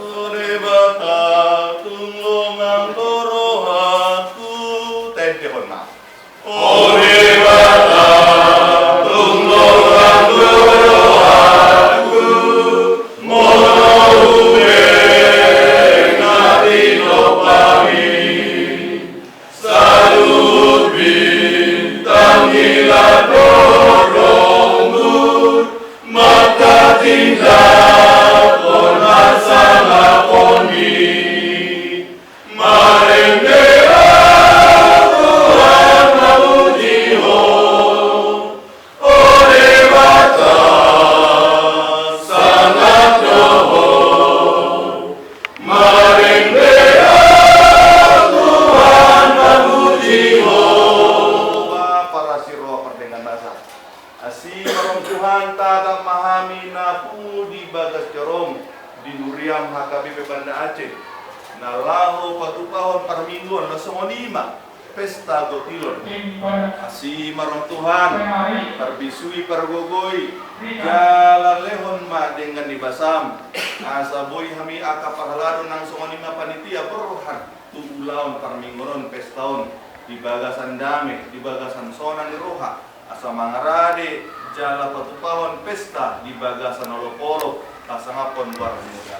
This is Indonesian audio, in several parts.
Ore bata tulungan torohaku tente hona. Ore bata tulungan torohaku mono ngati lopami salut bintang hilang doronggur mata tindak pernah salah poni marendera Tuhan memuji ho ore bata sangat doho marendera Tuhan memuji ho para siro perdengan bahasa Asi marong Tuhan tadang mahami napu di bagas jorong di Nuriam HKBP Banda Aceh. Nalahu patupahon parmingguan na songonima pesta gotilon. Asi marong Tuhan parbisui pargogoi jalan lehon ma dengan dibasam. Asa boy hami aka pahalado nang songonima panitia berhan tugulaon parmingguan pestaon di bagasan dame di bagasan sonan di roha. Asa mangarade jala patupahon pesta di bagasan olopolo kasangapon luar muda.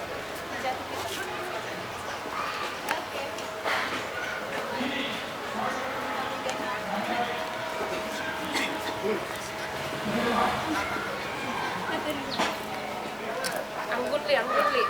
Angkut li.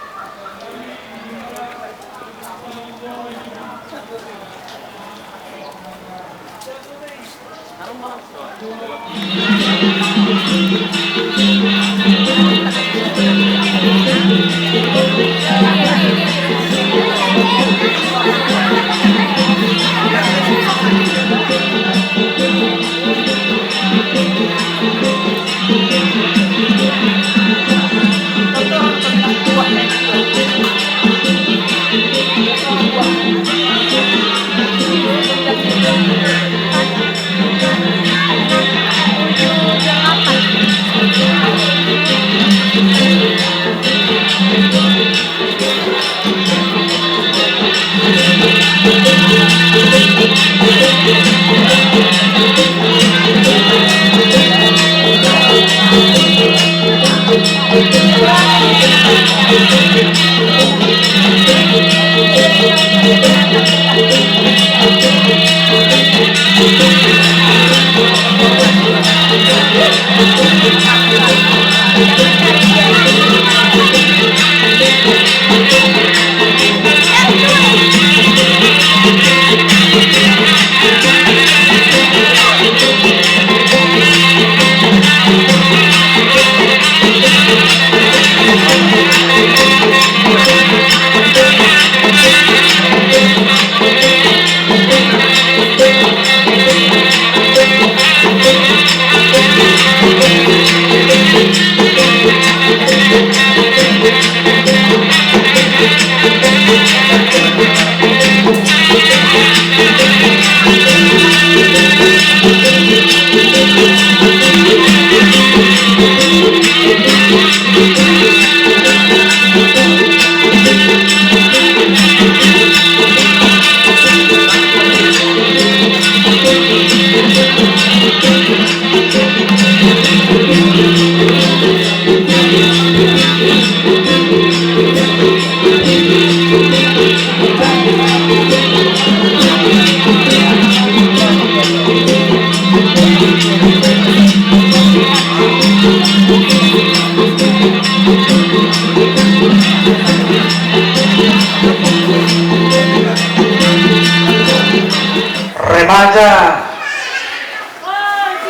Remaja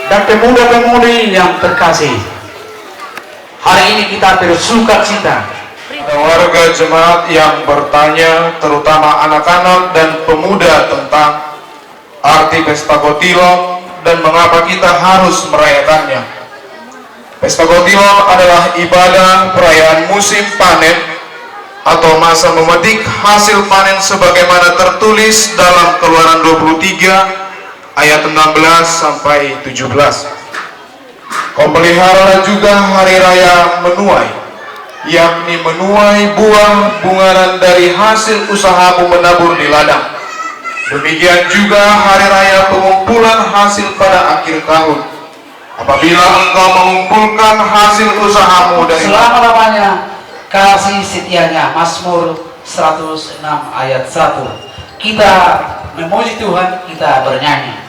dan pemuda-pemudi yang terkasih, hari ini kita bersuka cita. Ada warga jemaat yang bertanya, terutama anak-anak dan pemuda, tentang arti pesta Gotilong dan mengapa kita harus merayakannya. Pesta Gotilong adalah ibadah perayaan musim panen atau masa memetik hasil panen sebagaimana tertulis dalam Keluaran 23 ayat 16 sampai 17. Kau peliharalah juga hari raya menuai yakni menuai buah bungaran dari hasil usahamu menabur di ladang. Demikian juga hari raya pengumpulan hasil pada akhir tahun, apabila engkau mengumpulkan hasil usahamu dari selama-lamanya kasih setianya. Mazmur 106 ayat 1. Kita memuji Tuhan, kita bernyanyi.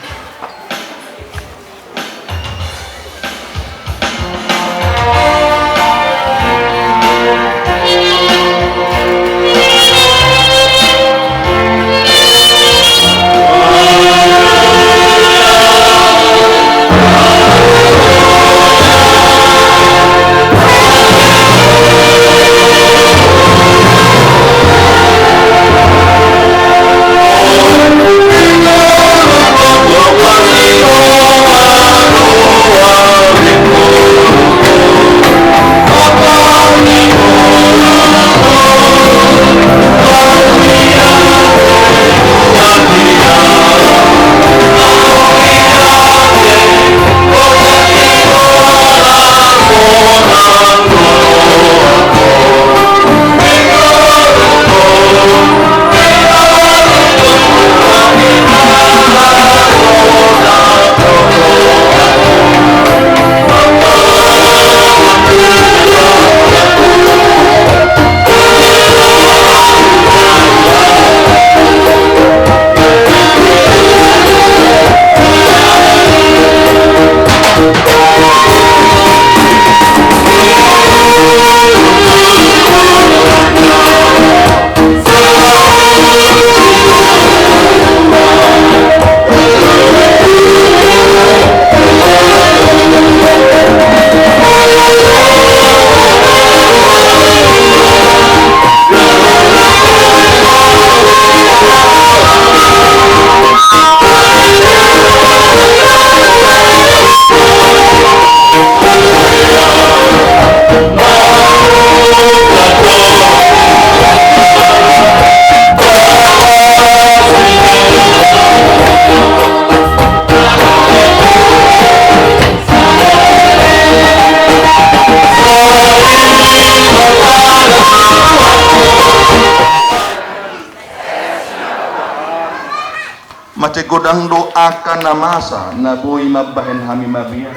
Mace godang doakan namasa naboi mabahen hami mabia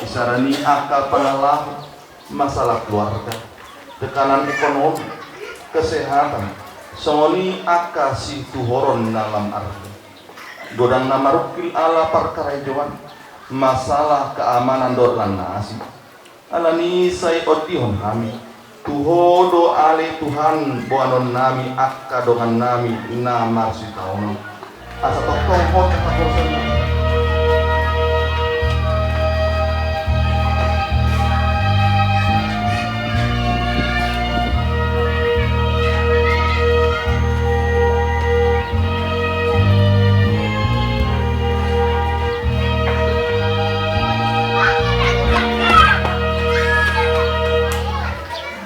isarani aka pangalah masalah keluarga, tekanan ekonomi, kesehatan, songoni aka si tuhoron dalam arti godang namarukil ala perkara jawan masalah keamanan dorlan nasi alani say odihon kami tuho do ale Tuhan boanon nami aka dongan nami ina marsi taono asa tokong hot katakosan.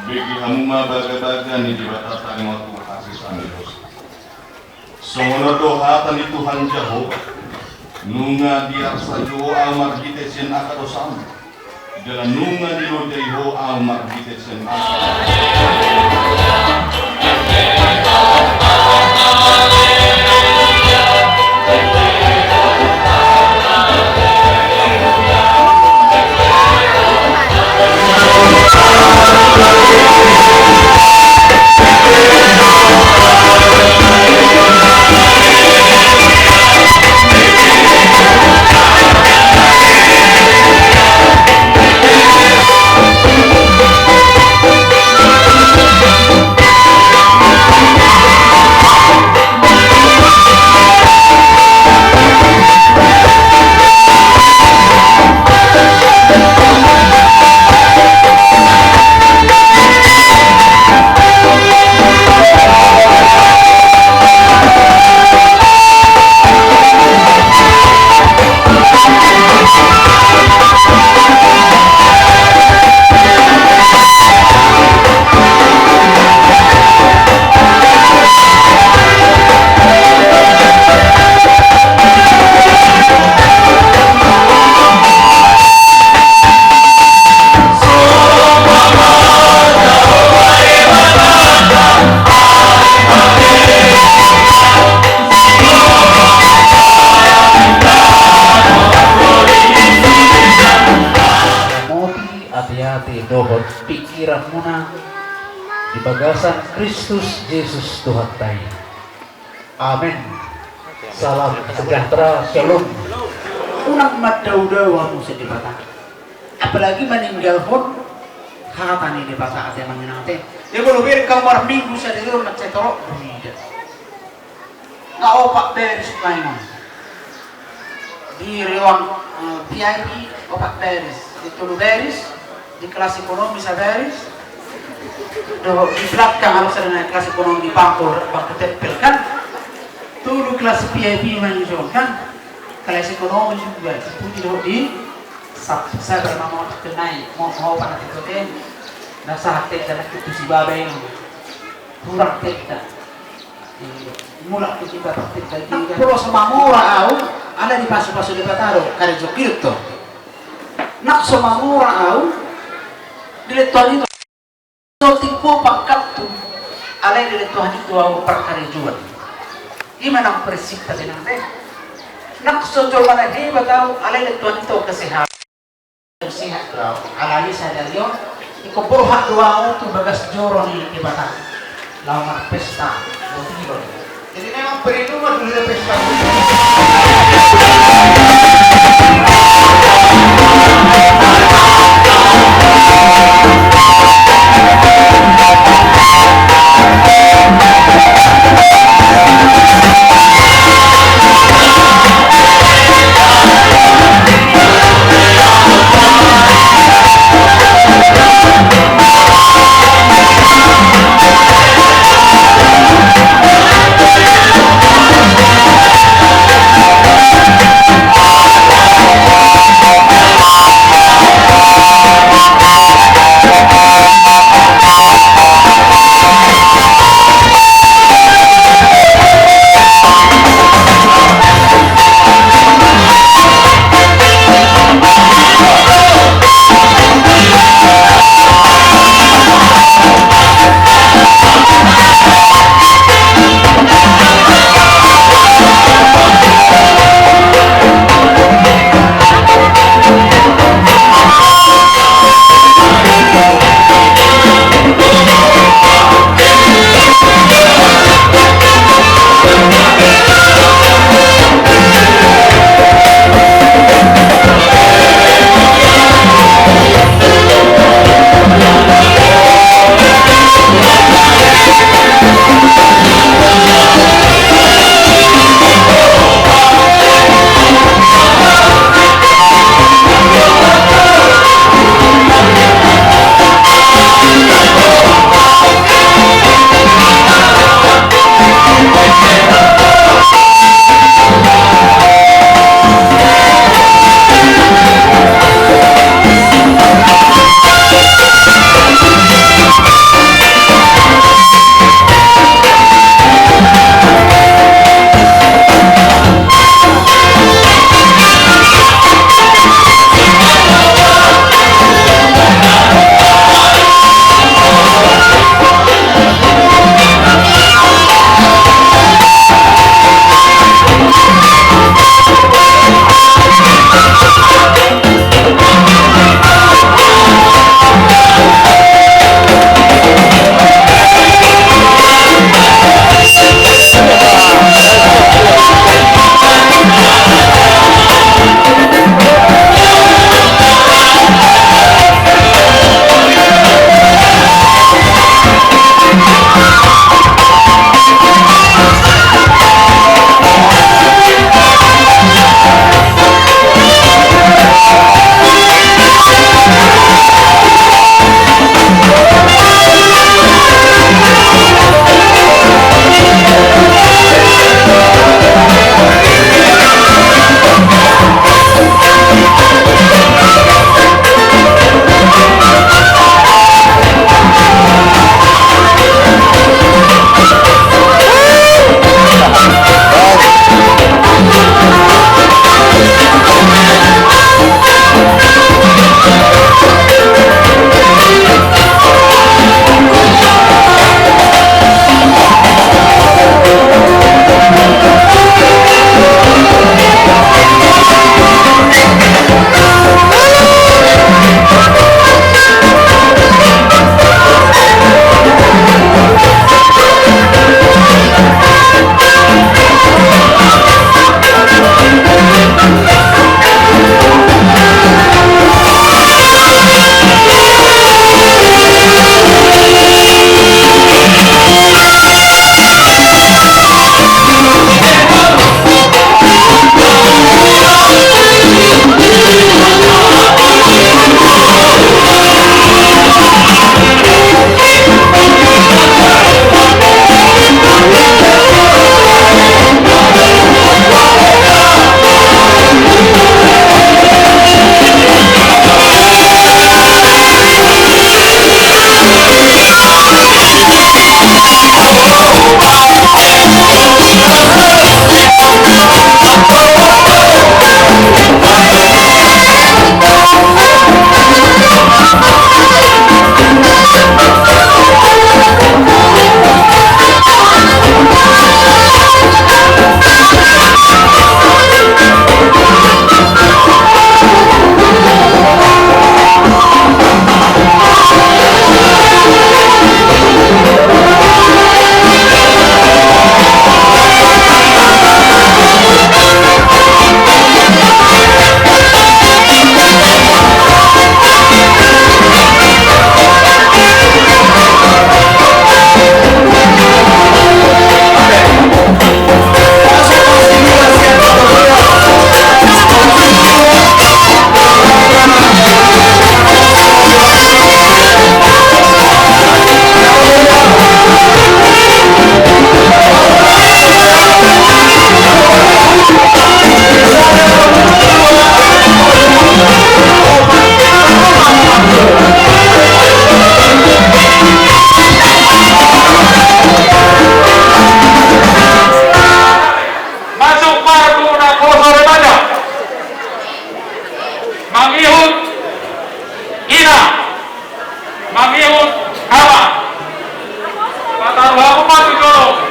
Bagi hamuma baga-baga ni di batatan waktu kasih sandiros. Sono doa tani Tuhan Jehovah nunga diar sajo amar gitesen akadosam dengan nunga di lodeho amar gitesen pikiran muna di bagasan Kristus Yesus Tuhan tai. Amin. Salam sejahtera, shalom. Unang maddaw-daw mo sa dibata. Apalagi meninggal pun hakatani dibata ate manginate. Dia kalau biar kamar minggu sa dito macetoro bumida. Naopak beres lain. Di ruang VIP opak beres, di tulu beres, di kelas ekonomi sa beres. Di belakang harus ada kelas ekonomi di bangku tempel kan. Tulu kelas VIP menunjuk kan. Kelas ekonomi juga itu di saya bernama kenai mau pada itu kan. Nasa hati dan itu si babai kurang tidak. Mula kita praktik lagi. Pulau Semangura au ada di pasu-pasu di Bataro kare jokirto. Nak Semangura au diletuan itu tipu pangkat tu alai diletuan itu au perkara jual. Gimana prinsip tadi nanti? Nak sojol mana di Bataro alai diletuan itu kesehatan. Sehat kau alai sadarion iko hak doa tu bagas joro di Bataro. Lamar pesta jadi memang perlindungan dulu pesta. Pataruh aku mati dong.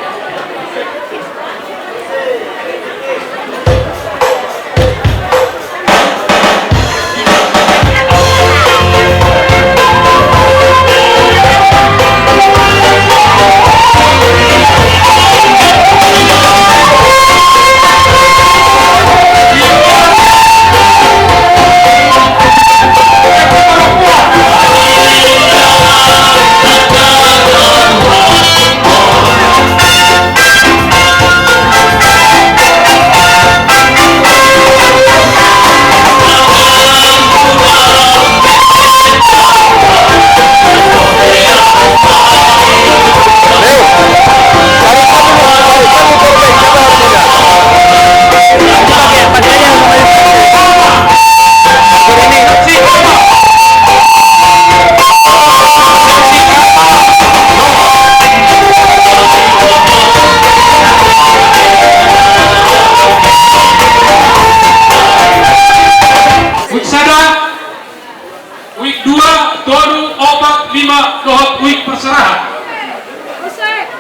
Week 2, Toru, Obat, 5, Dohot, Week Perserahan.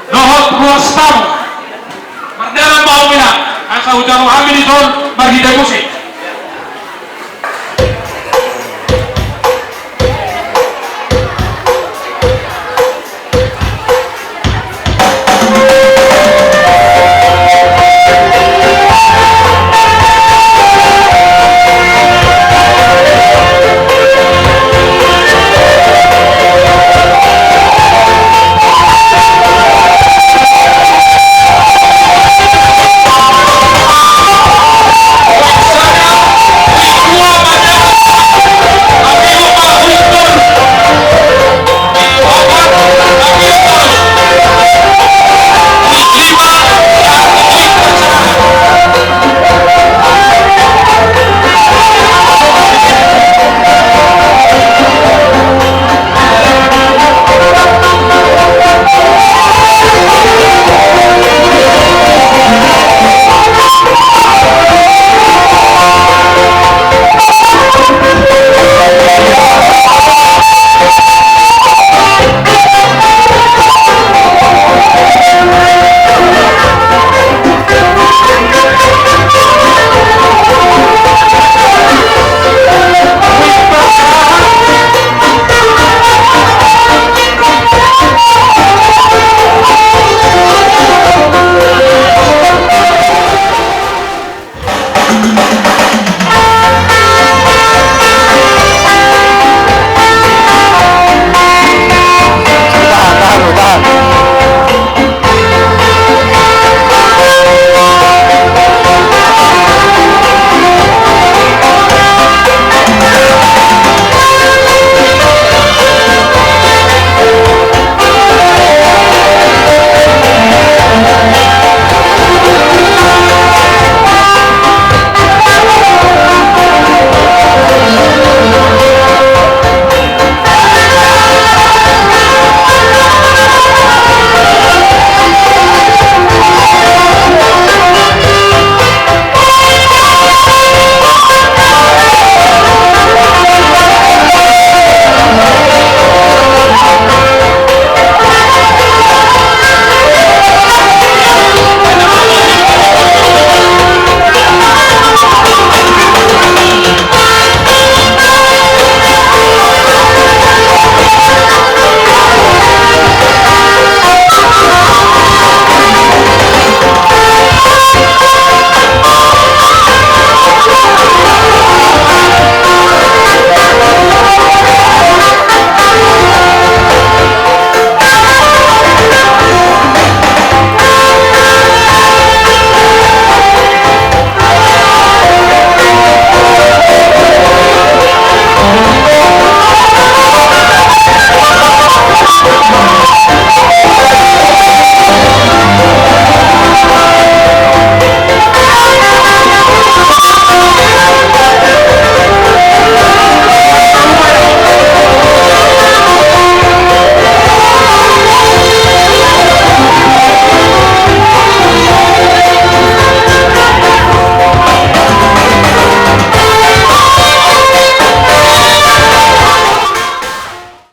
Dohot, Ruas Tamu. Mardalan Maumina, Asa Hujan Muhammad Izon, bagi demosi.